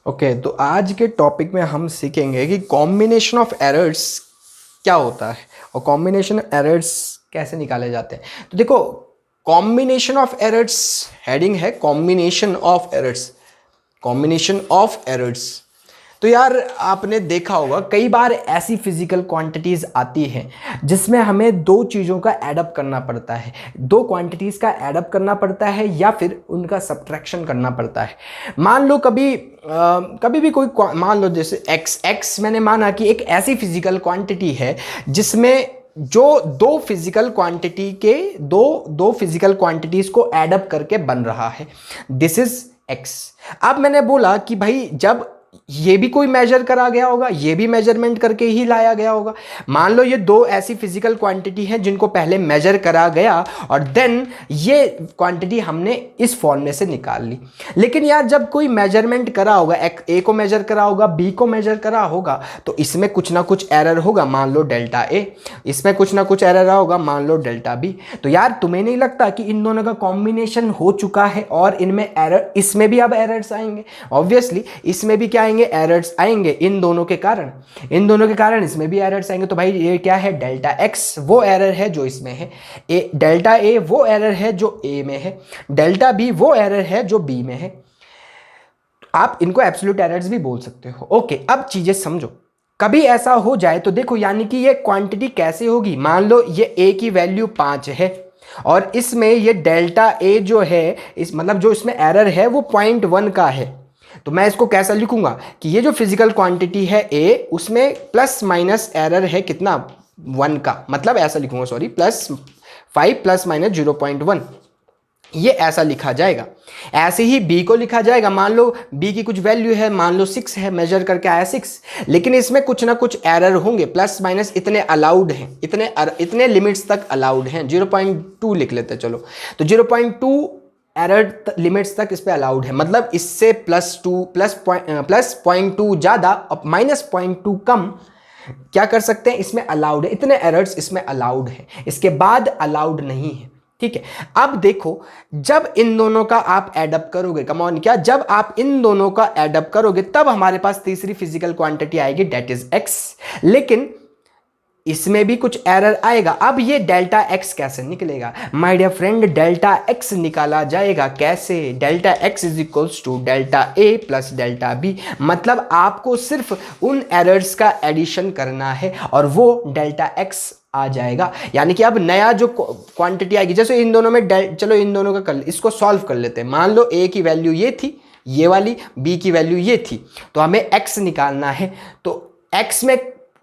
Okay, तो आज के टॉपिक में हम सीखेंगे कि कॉम्बिनेशन ऑफ एरर्स क्या होता है और कॉम्बिनेशन एरर्स कैसे निकाले जाते हैं। तो देखो, कॉम्बिनेशन ऑफ एरर्स हेडिंग है combination of errors, combination of errors. तो यार आपने देखा होगा कई बार ऐसी फिजिकल क्वांटिटीज आती हैं जिसमें हमें दो चीज़ों का एडअप करना पड़ता है, दो क्वांटिटीज का एडअप करना पड़ता है या फिर उनका सब्ट्रैक्शन करना पड़ता है। मान लो कभी भी कोई मान लो जैसे एक्स मैंने माना कि एक ऐसी फिजिकल क्वांटिटी है जिसमें जो दो फिजिकल क्वांटिटी के दो फिजिकल क्वांटिटीज को एडअप करके बन रहा है। This is x. अब मैंने बोला कि भाई जब ये भी कोई मेजर करा गया होगा, ये भी मेजरमेंट करके ही लाया गया होगा। मान लो ये दो ऐसी फिजिकल क्वांटिटी हैं जिनको पहले मेजर करा गया और देन ये क्वांटिटी हमने इस फॉर्मूले से निकाल ली। लेकिन यार जब कोई मेजरमेंट करा होगा, ए को मेजर करा होगा, बी को मेजर करा होगा, तो इसमें कुछ ना कुछ एरर होगा, मान लो डेल्टा ए, इसमें कुछ ना कुछ एरर होगा, मान लो डेल्टा बी। तो यार तुम्हें नहीं लगता कि इन दोनों का कॉम्बिनेशन हो चुका है और इनमें एरर, इसमें भी अब एरर्स आएंगे? ऑब्वियसली इसमें भी क्या आएंगे? एरर्स आएंगे। इन दोनों के कारण इसमें भी एरर्स आएंगे। तो भाई ये क्या है? डेल्टा एक्स वो एरर है जो इसमें है, डेल्टा ए वो एरर है जो ए में है, डेल्टा बी वो एरर है जो बी में है। आप इनको एब्सोल्यूट एरर्स भी बोल सकते हो। ओके, अब चीजें समझो। कभी ऐसा हो जाए तो देखो, यानी कि ये क्वांटिटी कैसे होगी? मान लो ये ए की वैल्यू 5 है और इसमें ये डेल्टा ए जो है, इस मतलब जो इसमें एरर है वो 0.1 का है। तो मैं इसको कैसा लिखूंगा कि ये जो फिजिकल क्वांटिटी है ए, उसमें प्लस माइनस एरर है कितना? 1 का। मतलब ऐसा लिखूंगा, सॉरी, +5 प्लस माइनस 0.1, ये ऐसा लिखा जाएगा। ऐसे ही बी को लिखा जाएगा। मान लो बी की कुछ वैल्यू है, मान लो 6 है, मेजर करके आया 6, लेकिन इसमें कुछ ना कुछ एरर होंगे, प्लस माइनस इतने अलाउड हैं, इतने लिमिट्स तक अलाउड हैं। 0.2 लिख लेते हैं, चलो। तो 0.2 एरर लिमिट्स तक इस पे अलाउड है, मतलब इससे प्लस 0.2 ज़्यादा और माइनस 0.2 कम क्या कर सकते हैं? इसमें अलाउड है। इतने एरर्स इसमें अलाउड है, इसके बाद अलाउड नहीं है। ठीक है, अब देखो, जब इन दोनों का आप एडअप करोगे, कम ऑन, क्या जब आप इन दोनों का एडअप करोगे तब हमारे पास तीसरी फिजिकल क्वांटिटी आएगी, डेट इज एक्स। लेकिन इसमें भी कुछ एरर आएगा। अब ये डेल्टा एक्स कैसे निकलेगा? My dear friend, delta X निकाला जाएगा कैसे? Delta X is equals to delta A plus delta B. मतलब आपको सिर्फ उन एरर्स का एडिशन करना है और वो डेल्टा एक्स आ जाएगा। यानी कि अब नया जो क्वांटिटी आएगी, जैसे इन दोनों में चलो इन दोनों का इसको सॉल्व कर लेते हैं। मान लो ए की वैल्यू ये थी, ये वाली, बी की वैल्यू ये थी, तो हमें एक्स निकालना है। तो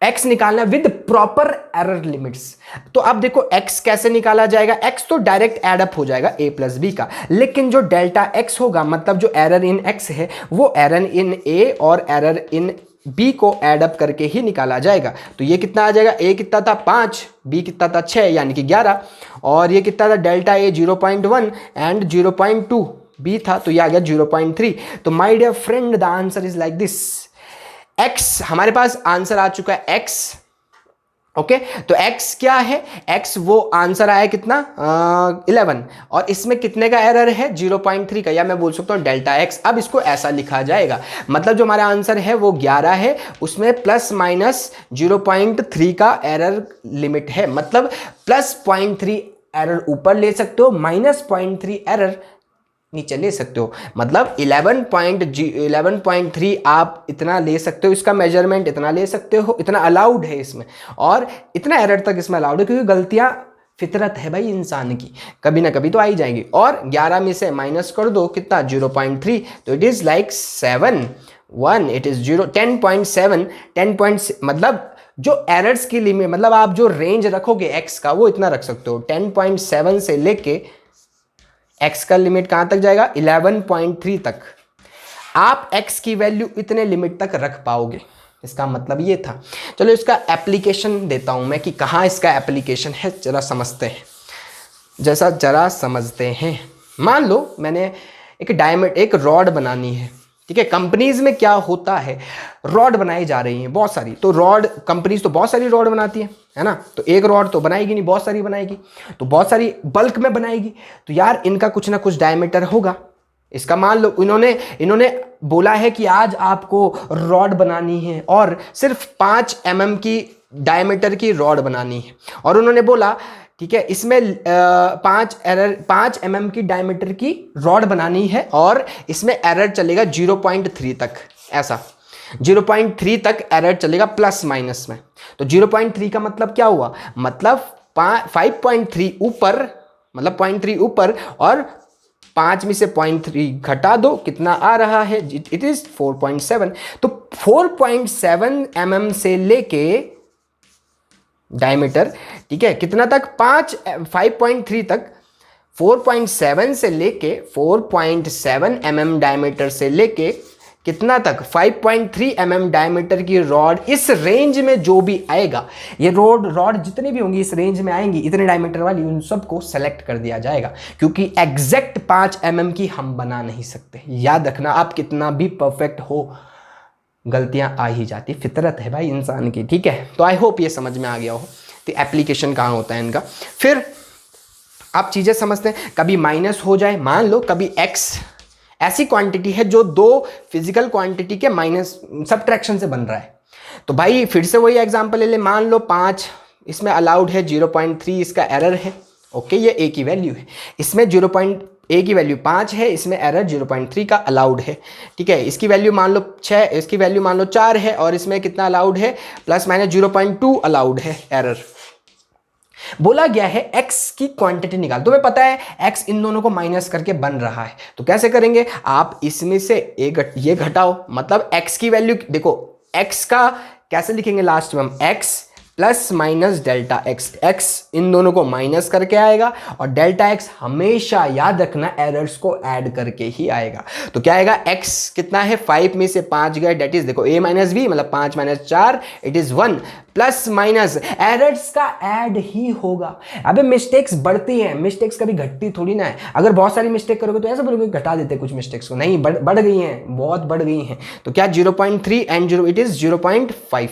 एक्स निकालना विद प्रॉपर एरर लिमिट्स। तो अब देखो एक्स कैसे निकाला जाएगा? एक्स तो डायरेक्ट एडअप हो जाएगा ए प्लस बी का, लेकिन जो डेल्टा एक्स होगा, मतलब जो एरर इन एक्स है, वो एरर इन ए और एरर इन बी को एडअप करके ही निकाला जाएगा। तो ये कितना आ जाएगा? ए कितना था? 5, बी कितना था? 6, यानी कि 11, और ये कितना था? डेल्टा ए 0.1 एंड 0.2 बी था, तो ये आ गया 0.3। तो my dear friend, the answer is like this. X, हमारे पास आंसर आ चुका है एक्स। ओके, तो एक्स क्या है? एक्स वो आंसर आया कितना? 11, और इसमें कितने का एरर है? 0.3 का, या मैं बोल सकता हूँ डेल्टा एक्स। अब इसको ऐसा लिखा जाएगा, मतलब जो हमारा आंसर है वो 11 है, उसमें प्लस माइनस 0.3 का एरर लिमिट है। मतलब प्लस 0.3 एरर ऊपर ले सकते हो, माइनस 0.3 एरर नीचे ले सकते हो। मतलब 11.3 आप इतना ले सकते हो, इसका मेजरमेंट इतना ले सकते हो, इतना अलाउड है इसमें, और इतना एरर तक इसमें अलाउड है, क्योंकि गलतियां फितरत है भाई इंसान की, कभी ना कभी तो आई जाएंगी। और 11 में से माइनस कर दो कितना? 0.3, तो it is like 7, it is 10.7, मतलब जो एरर्स की लिमिट, मतलब आप जो रेंज रखोगे एक्स का वो इतना रख सकते हो। 10.7 से लेके x का लिमिट कहां तक जाएगा? 11.3 तक आप x की वैल्यू इतने लिमिट तक रख पाओगे। इसका मतलब ये था। चलो इसका एप्लीकेशन देता हूं मैं कि कहां इसका एप्लीकेशन है, जरा समझते हैं। मान लो मैंने एक रॉड बनानी है। ठीक है, कंपनीज में क्या होता है, रॉड बनाई जा रही हैं बहुत सारी, तो कंपनीज तो बहुत सारी रॉड बनाती है ना। तो एक रॉड तो बनाएगी नहीं, बहुत सारी बनाएगी, तो बहुत सारी बल्क में बनाएगी। तो यार इनका कुछ ना कुछ डायमीटर होगा, इसका मान लो इन्होंने इन्होंने बोला है कि आज आपको रॉड बनानी है और सिर्फ 5 mm की डायमीटर की रॉड बनानी है, और उन्होंने बोला ठीक है इसमें 5 mm की डायमीटर की रॉड बनानी है और इसमें एरर चलेगा 0.3 तक, ऐसा 0.3 तक एरर चलेगा प्लस माइनस में। तो 0.3 का मतलब क्या हुआ, मतलब 5.3 ऊपर, मतलब 0.3 ऊपर और 5 में से 0.3 घटा दो, कितना आ रहा है, इट इज 4.7। तो 4.7 mm से लेके डायमीटर, ठीक है, कितना तक, 5.3 तक, 4.7 से लेके 4.7 mm डायमीटर से लेके कितना तक, 5.3 mm डायमीटर की रॉड, इस रेंज में जो भी आएगा, ये रॉड जितनी भी होंगी इस रेंज में आएंगी, इतने डायमीटर वाली, उन सबको सेलेक्ट कर दिया जाएगा, क्योंकि एग्जैक्ट 5 mm की हम बना नहीं सकते। याद रखना, आप कितना भी परफेक्ट हो, गलतियां आ ही जाती, फितरत है भाई इंसान की, ठीक है। तो आई होप ये समझ में आ गया हो तो एप्लीकेशन कहाँ होता है इनका। फिर आप चीज़ें समझते हैं, कभी माइनस हो जाए, मान लो कभी x ऐसी क्वांटिटी है जो दो फिजिकल क्वांटिटी के माइनस सबट्रैक्शन से बन रहा है, तो भाई फिर से वही एग्जांपल ले ले, मान लो 5 इसमें अलाउड है, 0.3 इसका एरर है, ओके, ये a की वैल्यू है, इसमें a की वैल्यू 5 है, इसमें एरर 0.3 का अलाउड है, ठीक है। इसकी वैल्यू मान लो 6, इसकी वैल्यू मान लो 4 है, और इसमें कितना अलाउड है, प्लस माइनस 0.2 अलाउड है एरर। बोला गया है x की क्वांटिटी निकाल, तुम्हें पता है x इन दोनों को माइनस करके बन रहा है, तो कैसे करेंगे, आप इसमें से ये घटाओ, मतलब x की वैल्यू देखो, x का कैसे लिखेंगे लास्ट में हम, x plus minus delta x, x इन दोनों को माइनस करके आएगा और डेल्टा एक्स हमेशा याद रखना एरर्स को ऐड करके ही आएगा। तो क्या आएगा, x कितना है, 5 में से 5 गए, डेट इज देखो a माइनस बी, मतलब 5 minus 4 it is 1, plus minus errors का ऐड ही होगा। अबे मिस्टेक्स बढ़ती हैं, मिस्टेक्स कभी घटती थोड़ी ना है। अगर बहुत सारी मिस्टेक करोगे तो ऐसा बोलोगे घटा देते कुछ मिस्टेक्स को, नहीं, बढ़ गई हैं, बहुत बढ़ गई हैं। तो क्या 0.3 and 0 it is 0.5,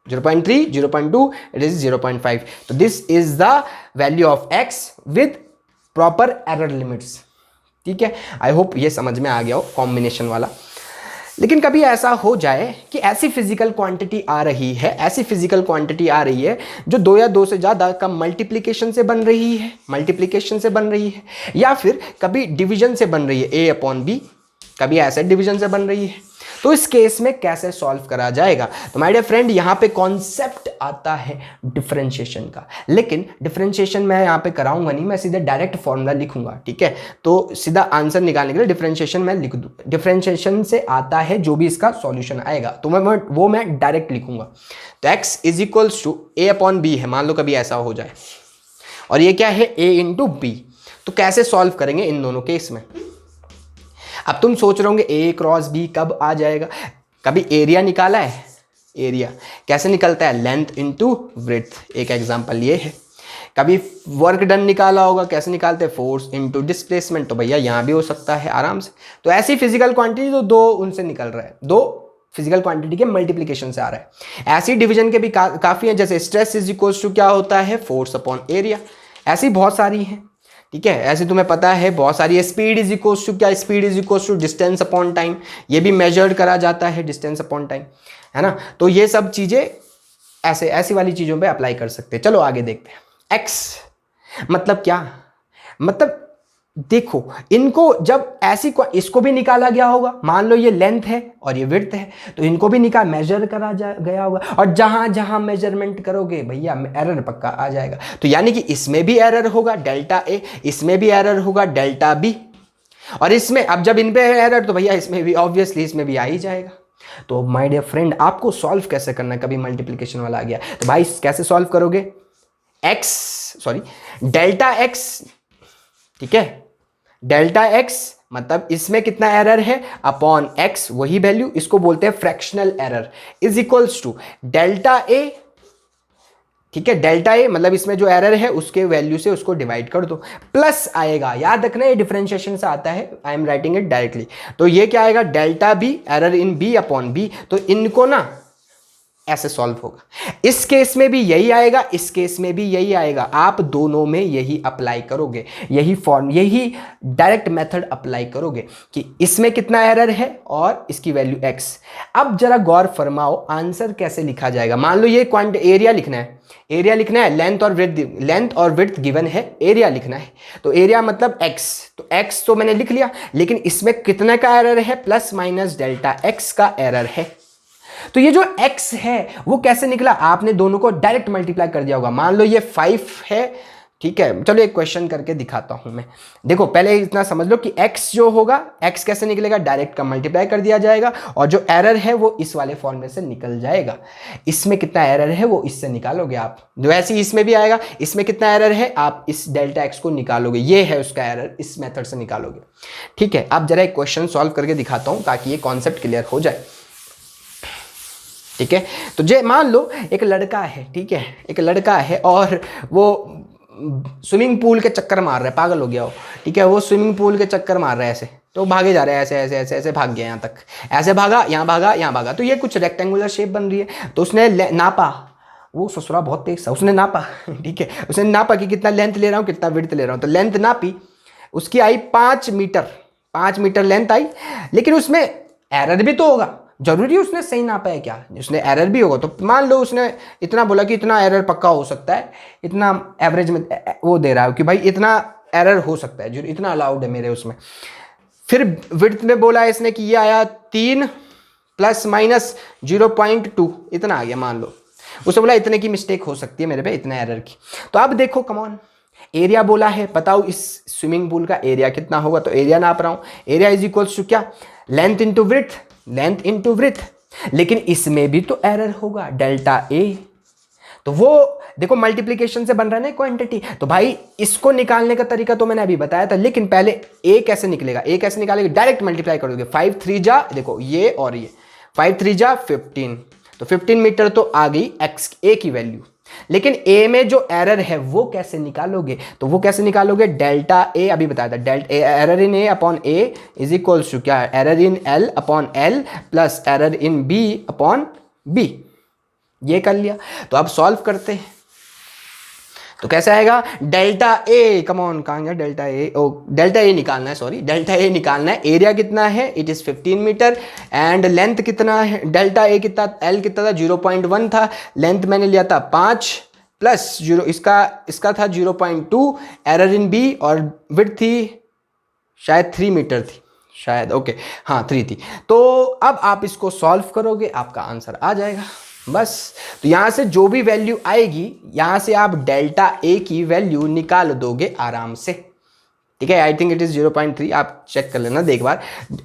0.3, 0.2, it is 0.5. So this is the value of x with proper error limits, ठीक है। आई होप ये समझ में आ गया हो कॉम्बिनेशन वाला। लेकिन कभी ऐसा हो जाए कि ऐसी फिजिकल क्वांटिटी आ रही है, ऐसी फिजिकल क्वांटिटी आ रही है जो 2 या 2 से ज़्यादा का मल्टीप्लिकेशन से बन रही है, मल्टीप्लिकेशन से बन रही है, या फिर कभी डिवीजन से बन रही है, a/b, कभी ऐसे डिवीजन से बन रही है। तो इस केस में कैसे सॉल्व करा जाएगा, तो माय डियर फ्रेंड यहाँ पे कॉन्सेप्ट आता है डिफरेंशिएशन का, लेकिन डिफरेंशिएशन मैं यहाँ पे कराऊंगा नहीं, मैं सीधे डायरेक्ट फॉर्मूला लिखूंगा, ठीक है। तो सीधा आंसर निकालने के लिए डिफरेंशिएशन मैं लिख दूँ, डिफरेंशिएशन से आता है जो भी इसका सॉल्यूशन आएगा, तो मैं डायरेक्ट लिखूंगा। तो x is equals to a/b है, मान लो कभी ऐसा हो जाए, और ये क्या है, a इंटू बी। तो कैसे सॉल्व करेंगे इन दोनों केस में। अब तुम सोच रहे होंगे a क्रॉस b कब आ जाएगा, कभी एरिया निकाला है, एरिया कैसे निकलता है, लेंथ इनटू ब्रेड्थ, एक एग्जांपल ये है। कभी वर्क डन निकाला होगा, कैसे निकालते हैं, फोर्स इनटू डिस्प्लेसमेंट, तो भैया यहाँ भी हो सकता है आराम से। तो ऐसी फिजिकल क्वांटिटी तो 2 उनसे निकल रहा है, 2 फिजिकल क्वांटिटी के मल्टीप्लिकेशन से आ रहा है। ऐसी डिवीजन के भी काफ़ी हैं, जैसे स्ट्रेस इज इक्वल्स टू क्या होता है, फोर्स अपॉन एरिया, ऐसी बहुत सारी हैं, ठीक है। ऐसे तुम्हें पता है बहुत सारी है, स्पीड इज इक्वल्स टू क्या, speed is equals to distance upon time, ये भी मेजर्ड करा जाता है डिस्टेंस अपॉन टाइम, है ना। तो ये सब चीज़ें ऐसी वाली चीज़ों पे अप्लाई कर सकते हैं। चलो आगे देखते हैं। एक्स मतलब क्या, मतलब देखो इनको जब ऐसी इसको भी निकाला गया होगा, मान लो ये लेंथ है और ये विड्थ है, तो इनको भी मेजर करा गया होगा, और जहां जहां मेजरमेंट करोगे भैया एरर पक्का आ जाएगा। तो यानी कि इसमें भी एरर होगा डेल्टा ए, इसमें भी एरर होगा डेल्टा बी, और इसमें अब जब इन पे एरर तो भैया इसमें भी ऑब्वियसली इसमें भी आ ही जाएगा। तो माय डियर फ्रेंड आपको सॉल्व कैसे करना है, कभी मल्टीप्लिकेशन वाला आ गया तो भाई कैसे सॉल्व करोगे, डेल्टा एक्स, ठीक है, डेल्टा एक्स मतलब इसमें कितना एरर है अपॉन एक्स, वही वैल्यू, इसको बोलते हैं fractional error, is equals to delta a, ठीक है। डेल्टा ए मतलब इसमें जो एरर है उसके वैल्यू से उसको डिवाइड कर दो, प्लस आएगा, याद रखना ये डिफरेंशिएशन से आता है, I am writing it directly. तो ये क्या आएगा, delta B, error in B upon B, तो इनको ना ऐसे सॉल्व होगा। इस केस में भी यही आएगा, इस केस में भी यही आएगा। आप दोनों में यही अप्लाई करोगे, यही डायरेक्ट मेथड अप्लाई करोगे कि इसमें कितना एरर है और इसकी वैल्यू x। अब जरा गौर फरमाओ आंसर कैसे लिखा जाएगा। मान लो ये एरिया लिखना है, एरिया लिखना है, लेंथ और विड्थ गिवन है, एरिया लिखना है। तो एरिया मतलब x, तो x तो मैंने लिख लिया, लेकिन इसमें कितने का एरर है, प्लस माइनस डेल्टा x का एरर है। तो ये जो x है वो कैसे निकला, आपने दोनों को डायरेक्ट मल्टीप्लाई कर दिया होगा। मान लो ये 5 है, ठीक है। चलो एक क्वेश्चन करके दिखाता हूं मैं। देखो पहले इतना समझ लो कि x जो होगा, x कैसे निकलेगा, डायरेक्ट का मल्टीप्लाई कर दिया जाएगा, और जो एरर है वो इस वाले फॉर्मूले से निकल जाएगा। इसमें कितना एरर है वो इससे निकालोगे आप, जो ऐसे ही इसमें भी आएगा। इसमें कितना एरर है आप इस डेल्टा x को निकालोगे, ये है उसका एरर, इस मेथड से निकालोगे, ठीक है। अब जरा एक क्वेश्चन सॉल्व करके दिखाता हूं ताकि ये कॉन्सेप्ट क्लियर हो जाए, ठीक है। तो जे मान लो एक लड़का है, ठीक है, एक लड़का है और वो स्विमिंग पूल के चक्कर मार रहा है, पागल हो गया हो, ठीक है। वो स्विमिंग पूल के चक्कर मार रहा है ऐसे, तो भागे जा रहे हैं ऐसे ऐसे ऐसे ऐसे, भाग गया यहाँ तक, ऐसे भागा, यहाँ भागा, यहाँ भागा, तो ये कुछ रेक्टेंगुलर शेप बन रही है। तो उसने नापा, वो ससुरा बहुत तेज था, उसने नापा, ठीक है, उसने नापा कि कितना लेंथ ले रहा हूँ, कितना विड्थ ले रहा हूँ। तो लेंथ नापी, उसकी आई 5 मीटर, 5 मीटर लेंथ आई, लेकिन उसमें एरर भी तो होगा, जरूरी उसने सही नापा है क्या, उसने एरर भी होगा। तो मान लो उसने इतना बोला कि इतना एरर पक्का हो सकता है, इतना एवरेज में वो दे रहा है कि भाई इतना एरर हो सकता है, जो इतना अलाउड है मेरे उसमें। फिर विड्थ में बोला इसने कि ये आया 3 प्लस माइनस 0.2, इतना आ गया मान लो। उसने बोला इतने की मिस्टेक हो सकती है मेरे पे, इतना एरर की। तो अब देखो कमॉन, एरिया बोला है, बताओ इस स्विमिंग पूल का एरिया कितना होगा। तो एरिया नाप रहा हूं, एरिया इज इक्वल्स टू क्या, length into width, length into width. लेकिन इसमें भी तो एरर होगा, डेल्टा ए। तो वो देखो मल्टीप्लिकेशन से बन रहा है ना क्वांटिटी, तो भाई इसको निकालने का तरीका तो मैंने अभी बताया था। लेकिन पहले ए कैसे निकलेगा, ए कैसे निकालेगा, डायरेक्ट मल्टीप्लाई कर दोगे। 5 3 जा, देखो ये और ये 5 3 जा 15, तो 15 मीटर तो आ गई एक्स ए की वैल्यू। लेकिन ए में जो एरर है वो कैसे निकालोगे, तो वो कैसे निकालोगे, डेल्टा ए अभी बताया था, delta error in a upon a is equals to क्या, error in l upon l plus error in B upon b. ये कर लिया। तो अब सॉल्व करते हैं, तो कैसे आएगा, डेल्टा ए, कम ऑन, कहाँ गया delta A, O delta A निकालना है, सॉरी डेल्टा ए निकालना है। एरिया कितना है, it is 15 metre, and length कितना है, डेल्टा ए कितना, एल कितना था 0.1 था, लेंथ मैंने लिया था 5 प्लस 0, इसका था 0.2, एरर इन बी, और विड्थ थी शायद 3 मीटर थी शायद, ओके हाँ 3 थी। तो अब आप इसको सॉल्व करोगे, आपका आंसर आ जाएगा बस। तो यहां से जो भी वैल्यू आएगी, यहां से आप डेल्टा ए की वैल्यू निकाल दोगे आराम से, ठीक है। आई थिंक इट इज 0.3, आप चेक कर लेना एक बार।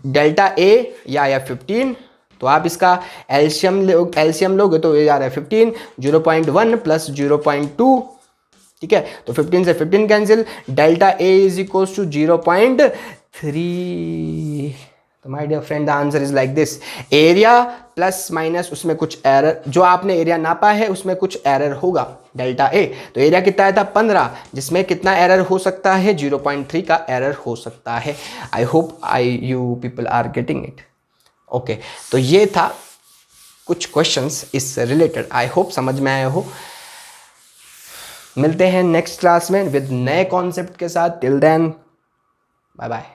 डेल्टा ए या 15, तो आप इसका एलसीएम लोगे तो ये आ रहा है 15, 0.1 प्लस 0.2, ठीक है। तो 15 से 15 cancel, delta A is equals to 0.3। तो my dear friend the answer is like this, area plus minus उसमें कुछ एरर, जो आपने एरिया नापा है उसमें कुछ एरर होगा, डेल्टा ए। तो एरिया कितना आया था 15, जिसमें कितना एरर हो सकता है, 0.3 का एरर हो सकता है। I hope you people are getting it, okay. तो ये था कुछ क्वेश्चंस इस रिलेटेड, आई होप समझ में आए हो। मिलते हैं नेक्स्ट क्लास में विद नए कॉन्सेप्ट के साथ, टिल देन बाय बाय।